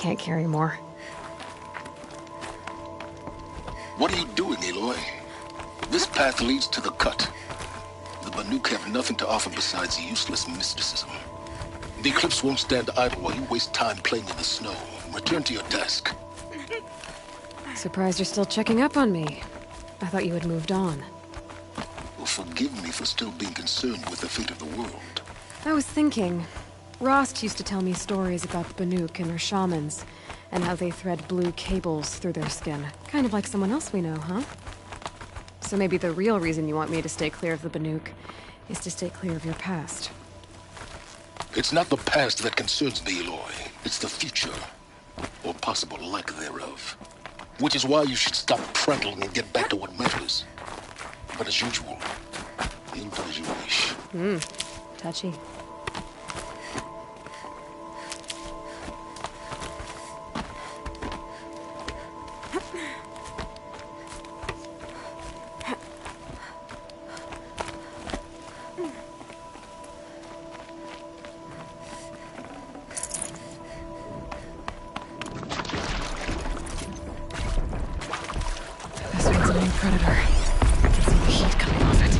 can't carry more. What are you doing, Aloy? This path leads to the cut. The Banuk have nothing to offer besides useless mysticism. The Eclipse won't stand idle while you waste time playing in the snow. Return to your task. Surprised you're still checking up on me. I thought you had moved on. Well, forgive me for still being concerned with the fate of the world. I was thinking, Rost used to tell me stories about the Banuk and their shamans, and how they thread blue cables through their skin. Kind of like someone else we know, huh? So maybe the real reason you want me to stay clear of the Banuk is to stay clear of your past. It's not the past that concerns me, Aloy. It's the future. Or possible lack thereof. Which is why you should stop prattling and get back to what matters. But as usual, you'll do as you wish. Touchy. Predator. I can see the heat coming off it.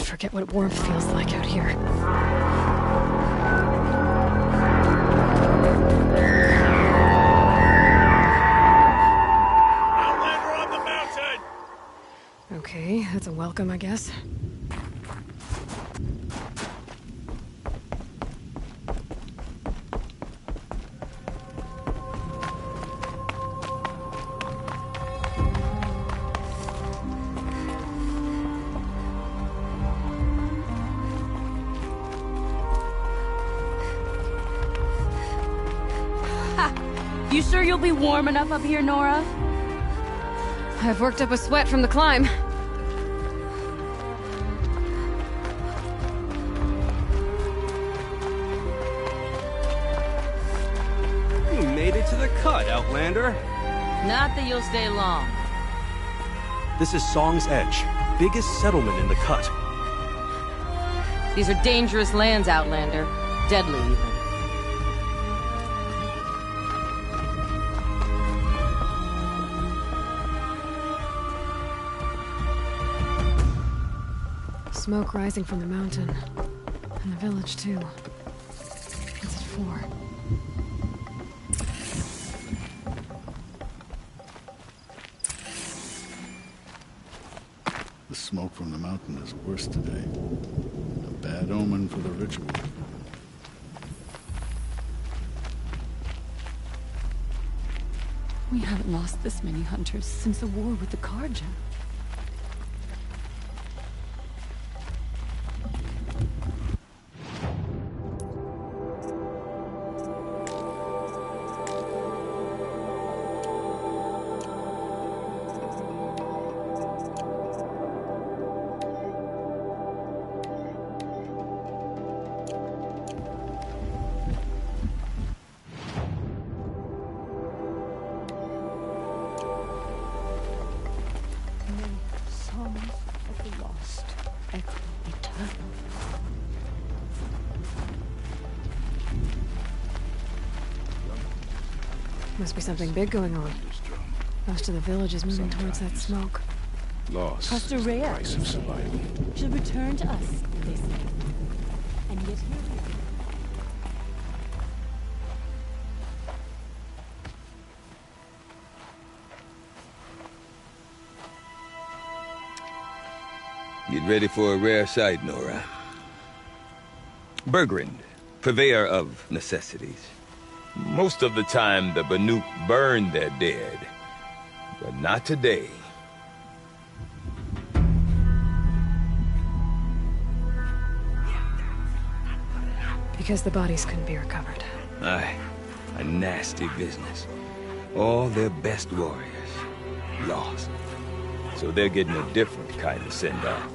Forget what warmth feels like out here. Outlander on the mountain! Okay, that's a welcome, I guess. You sure you'll be warm enough up here, Nora? I've worked up a sweat from the climb. Commander. Not that you'll stay long. This is Song's Edge, biggest settlement in the cut. These are dangerous lands, Outlander. Deadly, even. Smoke rising from the mountain. And the village, too. What's it for? The smoke from the mountain is worse today. A bad omen for the ritual. We haven't lost this many hunters since the war with the Karja. Must be something big going on. Most of the village is moving towards that smoke. Loss Costa is the Rhea price of survival. should return to us, they say. And yet here we are. Get ready for a rare sight, Nora. Bergrand, purveyor of necessities. Most of the time, the Banuk burn their dead. But not today. Because the bodies couldn't be recovered. Aye, a nasty business. All their best warriors lost. So they're getting a different kind of send-off.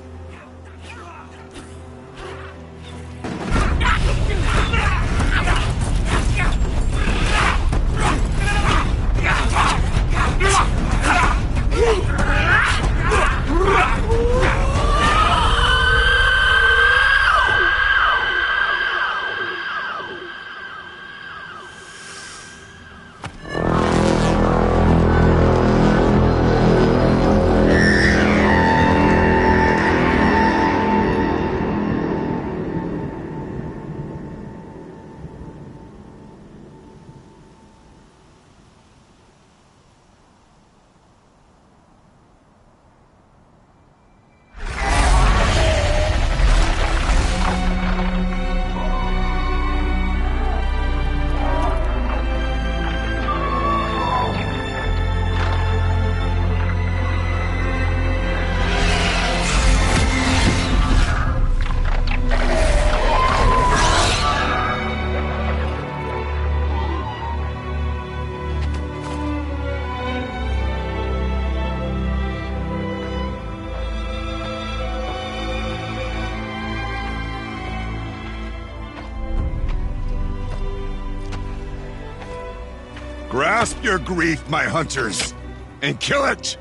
Grasp your grief, my hunters, and kill it!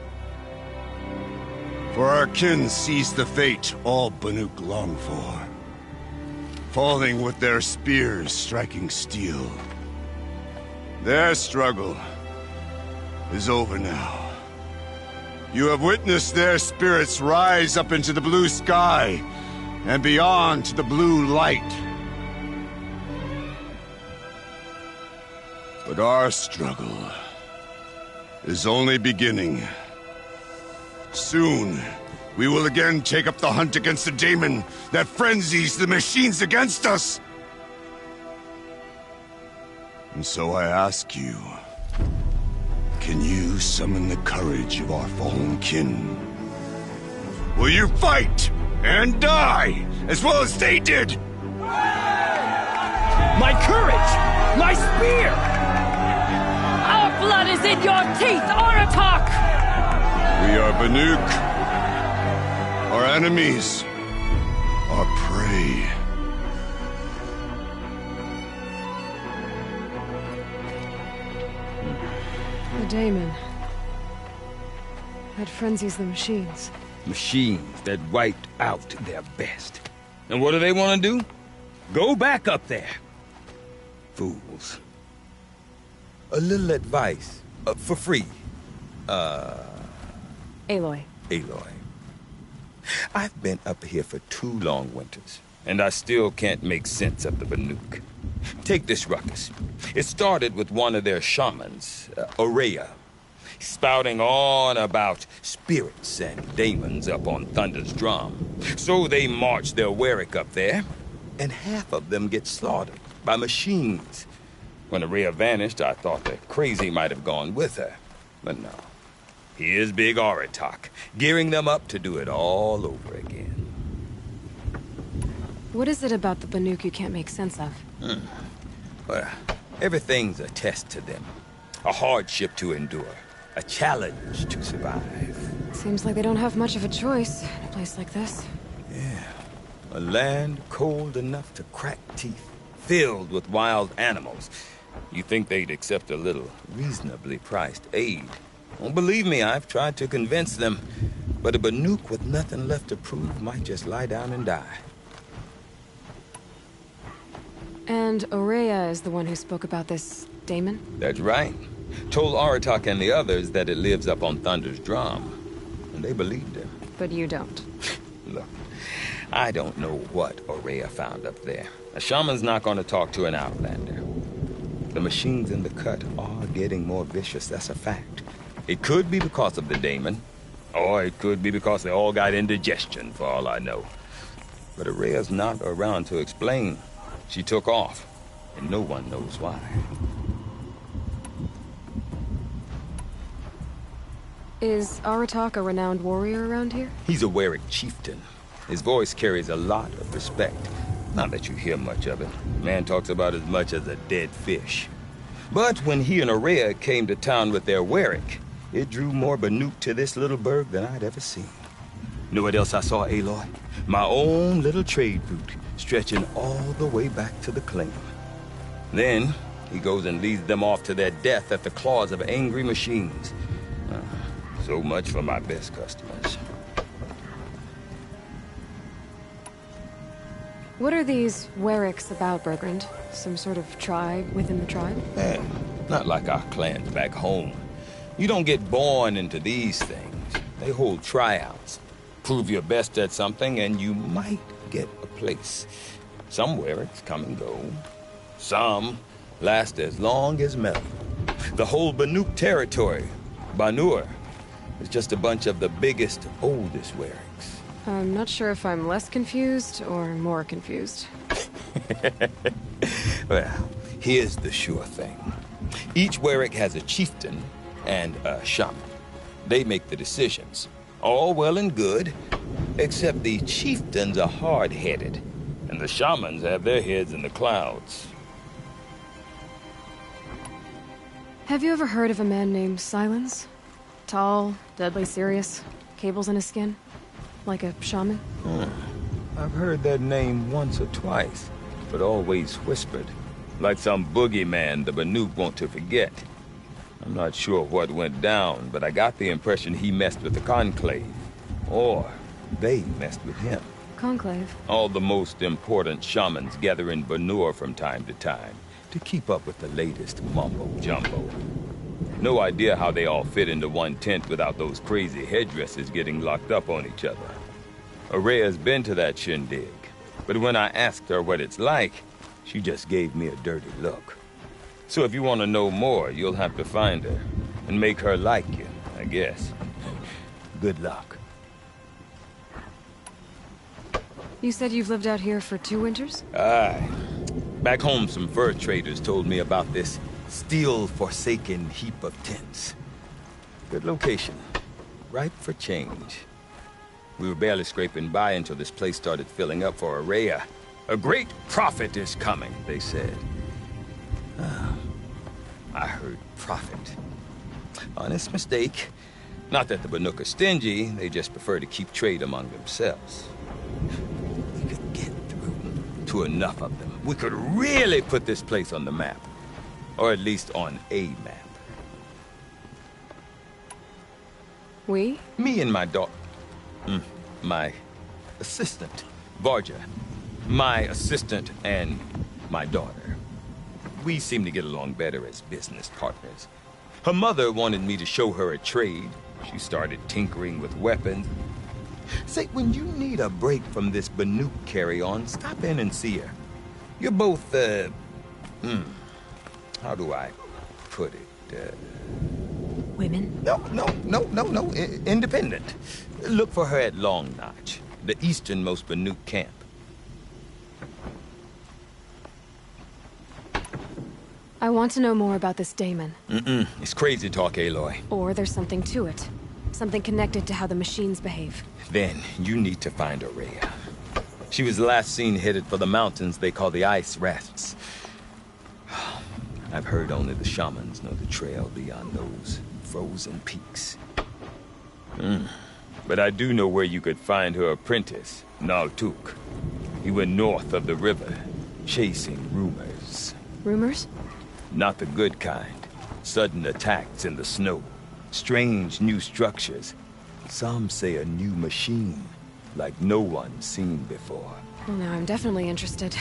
For our kin sees the fate all Banuk long for. Falling with their spears striking steel. Their struggle is over now. You have witnessed their spirits rise up into the blue sky and beyond to the blue light. But our struggle is only beginning. Soon, we will again take up the hunt against the daemon that frenzies the machines against us. And so I ask you, can you summon the courage of our fallen kin? Will you fight and die as well as they did? My courage! My spear! Our blood is in your teeth, Oratok! We are Banuk. Our enemies are prey. Daemon. That frenzies the machines. Machines that wiped out their best. And what do they want to do? Go back up there. Fools. A little advice, for free. Aloy. Aloy. I've been up here for 2 long winters, and I still can't make sense of the Banuk. Take this ruckus. It started with one of their shamans, Aurea, spouting on about spirits and demons up on Thunder's drum. So they march their Warwick up there, and half of them get slaughtered by machines. When Aurea vanished, I thought the crazy might have gone with her, but no. Here's Big Aratak, gearing them up to do it all over again. What is it about the Banuk you can't make sense of? Well, everything's a test to them. A hardship to endure. A challenge to survive. Seems like they don't have much of a choice in a place like this. Yeah. A land cold enough to crack teeth. Filled with wild animals. You think they'd accept a little reasonably priced aid. Well, believe me, I've tried to convince them. But a Banuk with nothing left to prove might just lie down and die. And Aurea is the one who spoke about this Daemon? That's right. Told Aratak and the others that it lives up on Thunder's drum. And they believed him. But you don't. Look, I don't know what Aurea found up there. A shaman's not going to talk to an outlander. The machines in the cut are getting more vicious, that's a fact. It could be because of the Daemon, or it could be because they all got indigestion, for all I know. But Aurea's not around to explain. She took off, and no one knows why. Is Aratak a renowned warrior around here? He's a Warwick chieftain. His voice carries a lot of respect. Not that you hear much of it. Man talks about as much as a dead fish. But when he and Aurea came to town with their Warwick, it drew more Banuk to this little burg than I'd ever seen. Know what else I saw, Aloy? My own little trade route, stretching all the way back to the claim. Then, he goes and leads them off to their death at the claws of angry machines. So much for my best customers. What are these Warwicks about, Bergrand? Some sort of tribe within the tribe? Not like our clans back home. You don't get born into these things. They hold tryouts. Prove your best at something and you might get a place. Some Warwicks come and go. Some last as long as metal. The whole Banuk territory, Banur, is just a bunch of the biggest, oldest Warwicks. I'm not sure if I'm less confused or more confused. Well, here's the sure thing. Each Warwick has a chieftain and a shaman. They make the decisions. All well and good, except the chieftains are hard-headed, and the shamans have their heads in the clouds. Have you ever heard of a man named Silence? Tall, deadly serious, cables in his skin? Like a shaman? I've heard that name once or twice, but always whispered. Like some boogeyman the Banuk want to forget. I'm not sure what went down, but I got the impression he messed with the Conclave. Or they messed with him. Conclave? All the most important shamans gather in Banur from time to time to keep up with the latest mumbo-jumbo. No idea how they all fit into one tent without those crazy headdresses getting locked up on each other. Aurea's been to that shindig, but when I asked her what it's like, she just gave me a dirty look. So if you want to know more, you'll have to find her and make her like you, I guess. Good luck. You said you've lived out here for 2 winters? Aye. Back home, some fur traders told me about this steel-forsaken heap of tents. Good location. Ripe for change. We were barely scraping by until this place started filling up for Aurea. A great prophet is coming, they said. I heard prophet. Honest mistake. Not that the Banuk are stingy, they just prefer to keep trade among themselves. We could get through to enough of them. We could really put this place on the map. Or at least on a map. We? Me and my daughter. My assistant, Varja. My assistant and my daughter. We seem to get along better as business partners. Her mother wanted me to show her a trade. She started tinkering with weapons. Say, when you need a break from this Banuk carry-on, stop in and see her. You're both, how do I put it? Women? No. Independent. Look for her at Long Notch, the easternmost Banuk camp. I want to know more about this Damon. It's crazy talk, Aloy. Or there's something to it. Something connected to how the machines behave. Then you need to find Aurea. She was last seen headed for the mountains they call the Ice Rafts. I've heard only the shamans know the trail beyond those frozen peaks. But I do know where you could find her apprentice, Naltuk. He went north of the river, chasing rumors. Rumors? Not the good kind. Sudden attacks in the snow. Strange new structures. Some say a new machine, like no one's seen before. Well, now I'm definitely interested.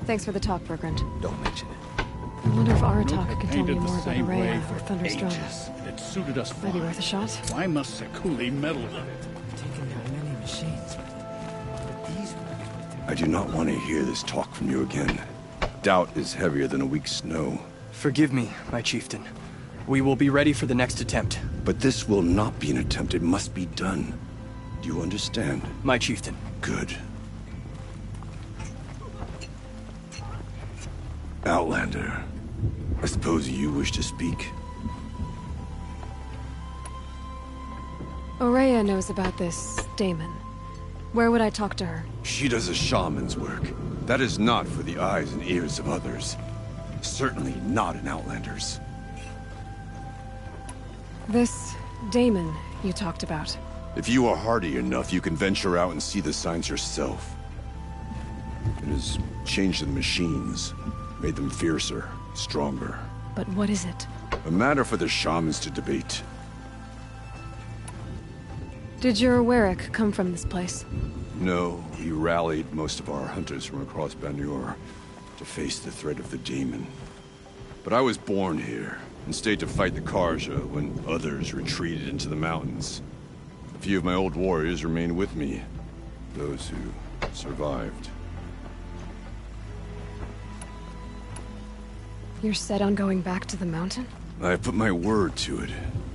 Thanks for the talk, Bergrand. Don't mention it. I wonder if Aratak Banuk can tell me painted the more about same way Aurea or for Thunderstone. ages, and it suited us Might be fine. worth a shot. Why must Sekuli meddle with it? Taken down many machines, but these I do not want to hear this talk from you again. Doubt is heavier than a week's snow. Forgive me, my chieftain. We will be ready for the next attempt. But this will not be an attempt. It must be done. Do you understand? My chieftain. Good. Outlander, I suppose you wish to speak? Aurea knows about this Damon. Where would I talk to her? She does a shaman's work. That is not for the eyes and ears of others. Certainly not an Outlander's. This Damon you talked about. If you are hardy enough, you can venture out and see the signs yourself. It has changed the machines, made them fiercer, stronger. But what is it? A matter for the shamans to debate. Did your Warwick come from this place? No, we rallied most of our hunters from across Banur to face the threat of the demon. But I was born here, and stayed to fight the Karja when others retreated into the mountains. A few of my old warriors remained with me, those who survived. You're set on going back to the mountain? I put my word to it.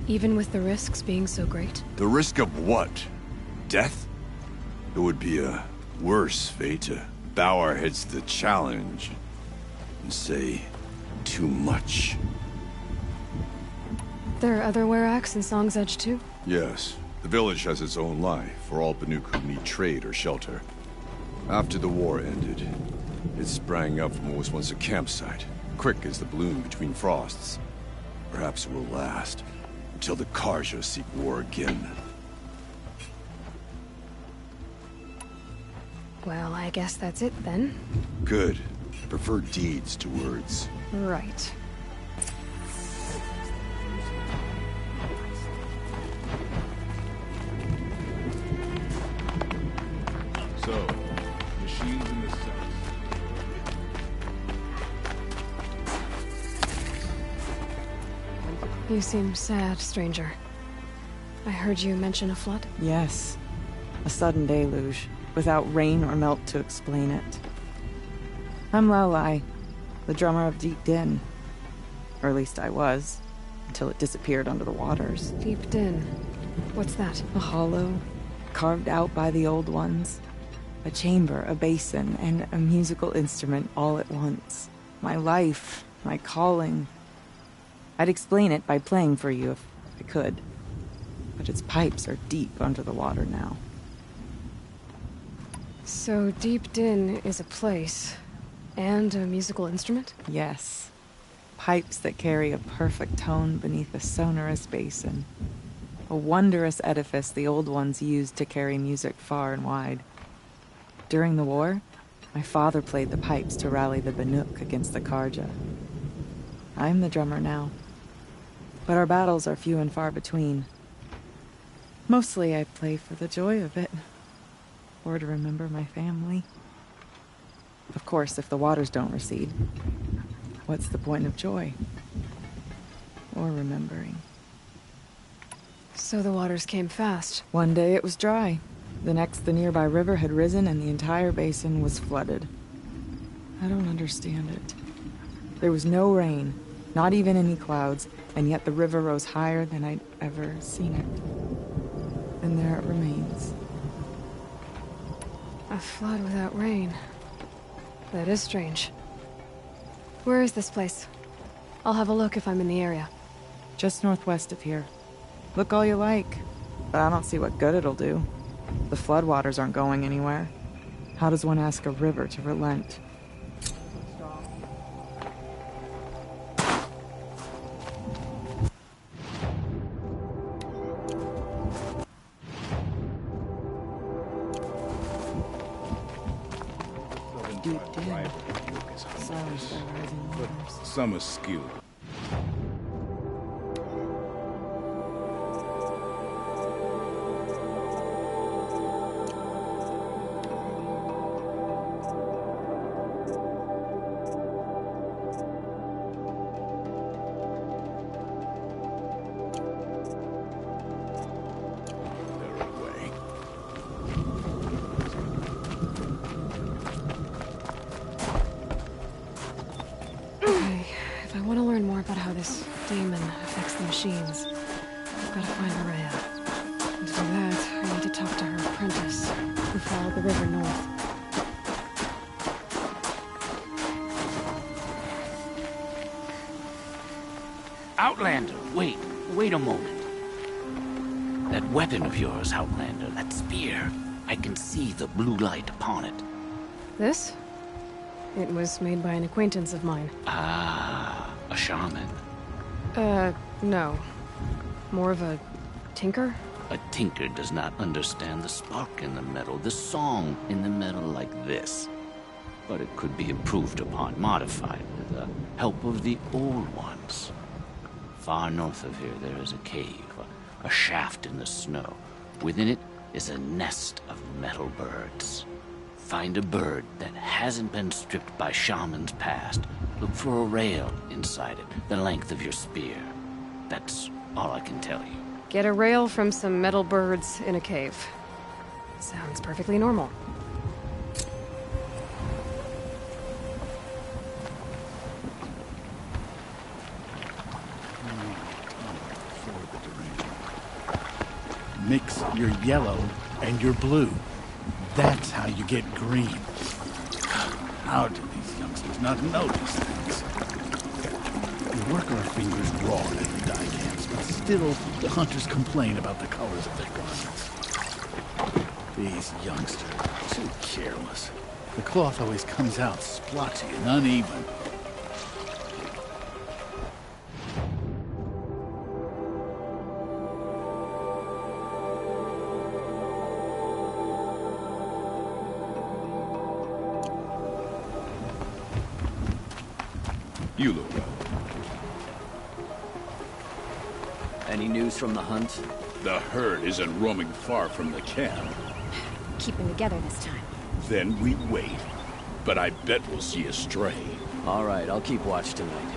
Even with the risks being so great? The risk of what? Death? It would be a worse fate to bow our heads to the challenge and say too much. There are other Weraks in Song's Edge too? Yes. The village has its own life for all Banuk who need trade or shelter. After the war ended, it sprang up from what was once a campsite, quick as the bloom between frosts. Perhaps it will last, until the Karja seek war again. Well, I guess that's it then. Good. I prefer deeds to words. Right. So, machines in the south. You seem sad, stranger. I heard you mention a flood? Yes. A sudden deluge, without rain or melt to explain it. I'm Lalai, the drummer of Deep Din. Or at least I was, until it disappeared under the waters. Deep Din. What's that? A hollow, carved out by the old ones. A chamber, a basin, and a musical instrument all at once. My life, my calling. I'd explain it by playing for you if I could. But its pipes are deep under the water now. So Deep Din is a place, and a musical instrument? Yes. Pipes that carry a perfect tone beneath a sonorous basin. A wondrous edifice the old ones used to carry music far and wide. During the war, my father played the pipes to rally the Banuk against the Karja. I'm the drummer now. But our battles are few and far between. Mostly I play for the joy of it. Or to remember my family. Of course, if the waters don't recede, what's the point of joy? Or remembering? So the waters came fast. One day it was dry. The next, the nearby river had risen and the entire basin was flooded. I don't understand it. There was no rain, not even any clouds, and yet the river rose higher than I'd ever seen it. And there it remains. A flood without rain. That is strange. Where is this place? I'll have a look if I'm in the area. Just northwest of here. Look all you like, but I don't see what good it'll do. The floodwaters aren't going anywhere. How does one ask a river to relent? Deep down, sounds the rising waters. Some are skewed. Affects the machines. I've got to find Maria. And to do that, I need to talk to her apprentice, who followed the river north. Outlander, wait a moment. That weapon of yours, Outlander, that spear, I can see the blue light upon it. This? It was made by an acquaintance of mine. Ah, a shaman. No. More of a tinker? A tinker does not understand the spark in the metal, the song in the metal like this. But it could be improved upon, modified, with the help of the old ones. Far north of here, there is a cave, a shaft in the snow. Within it is a nest of metal birds. Find a bird that hasn't been stripped by shamans past. Look for a rail inside it, the length of your spear. That's all I can tell you. Get a rail from some metal birds in a cave. Sounds perfectly normal. Mix your yellow and your blue. That's how you get green. How do these youngsters not know these things? We work our fingers raw at the dye camps, but still the hunters complain about the colors of their garments. These youngsters are too careless. The cloth always comes out splotchy and uneven. You look well. Any news from the hunt? The herd isn't roaming far from the camp. Keeping together this time. Then we wait. But I bet we'll see a stray. All right, I'll keep watch tonight.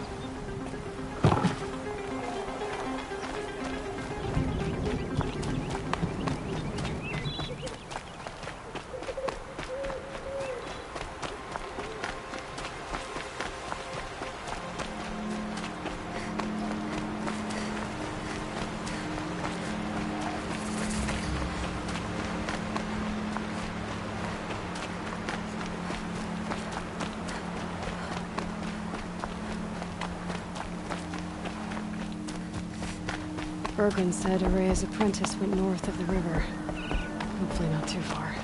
Bergren said Araya's apprentice went north of the river. Hopefully not too far.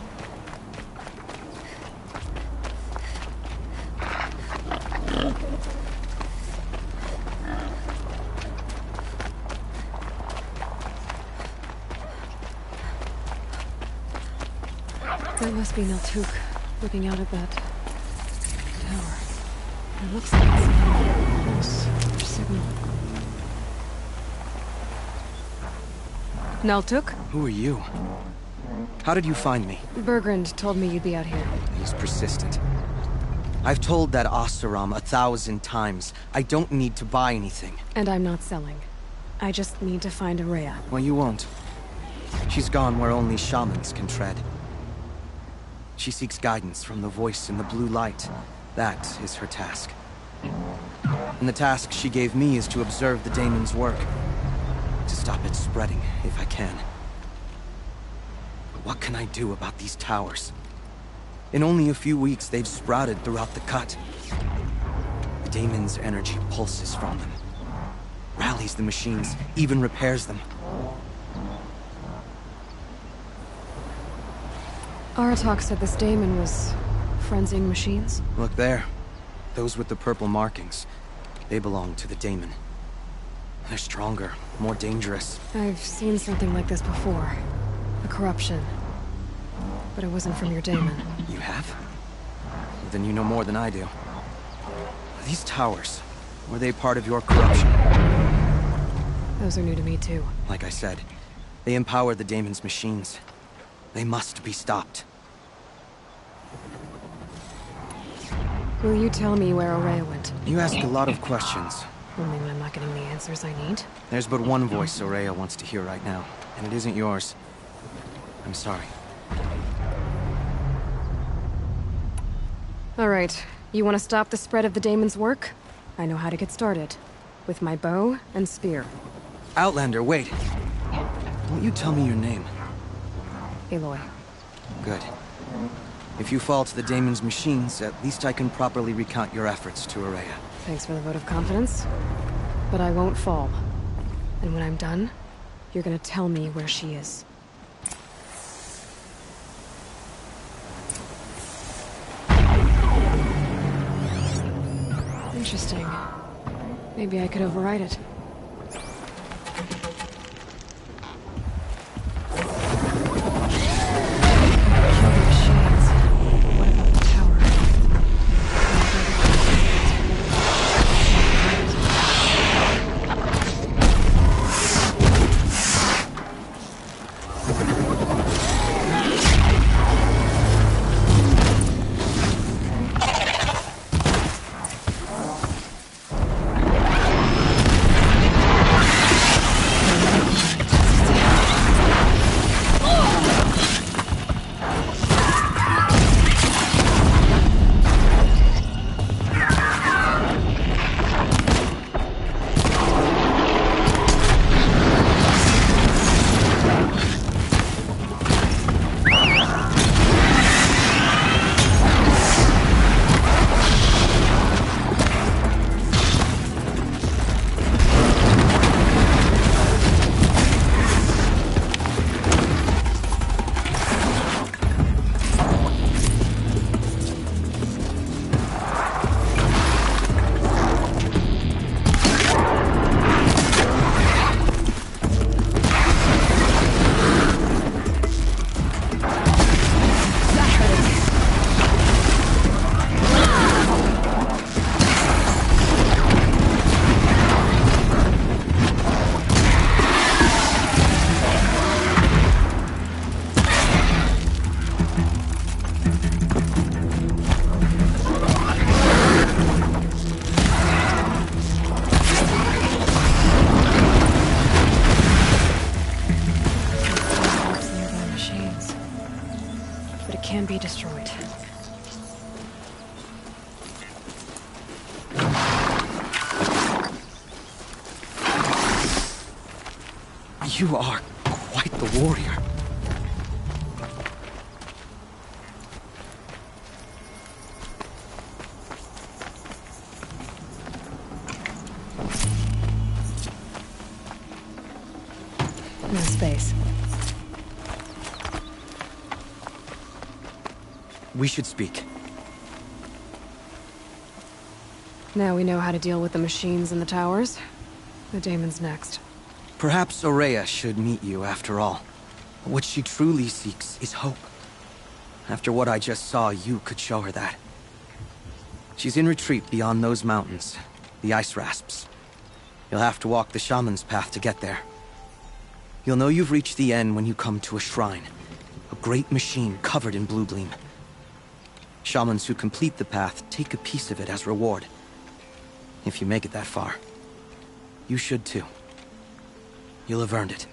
That must be Naltuk, looking out at that tower. It looks like it's close for signal. Neltuk? Who are you? How did you find me? Bergrand told me you'd be out here. He's persistent. I've told that Oseram 1,000 times. I don't need to buy anything. And I'm not selling. I just need to find Araya. Well, you won't. She's gone where only shamans can tread. She seeks guidance from the voice in the blue light. That is her task. And the task she gave me is to observe the daemon's work. To stop it spreading, if I can. But what can I do about these towers? In only a few weeks, they've sprouted throughout the cut. The daemon's energy pulses from them. Rallies the machines, even repairs them. Aratak said this daemon was frenzying machines? Look there. Those with the purple markings. They belong to the daemon. They're stronger, more dangerous. I've seen something like this before. A corruption. But it wasn't from your daemon. You have? Then you know more than I do. These towers, were they part of your corruption? Those are new to me too. Like I said, they empower the daemon's machines. They must be stopped. Will you tell me where Araya went? You ask a lot of questions. Only when I'm not getting the answers I need. There's but one voice Araya wants to hear right now, and it isn't yours. I'm sorry. All right. You want to stop the spread of the daemon's work? I know how to get started. With my bow and spear. Outlander, wait. Won't you tell me your name? Aloy. Good. If you fall to the daemon's machines, at least I can properly recount your efforts to Araya. Thanks for the vote of confidence. But I won't fall. And when I'm done, you're gonna tell me where she is. Interesting. Maybe I could override it. Can be destroyed. You are quite the warrior. No space. We should speak. Now we know how to deal with the machines in the towers. The daemon's next. Perhaps Araya should meet you after all. What she truly seeks is hope. After what I just saw, you could show her that. She's in retreat beyond those mountains, the ice rasps. You'll have to walk the shaman's path to get there. You'll know you've reached the end when you come to a shrine. A great machine covered in blue gleam. Shamans who complete the path take a piece of it as reward. If you make it that far, you should too. You'll have earned it.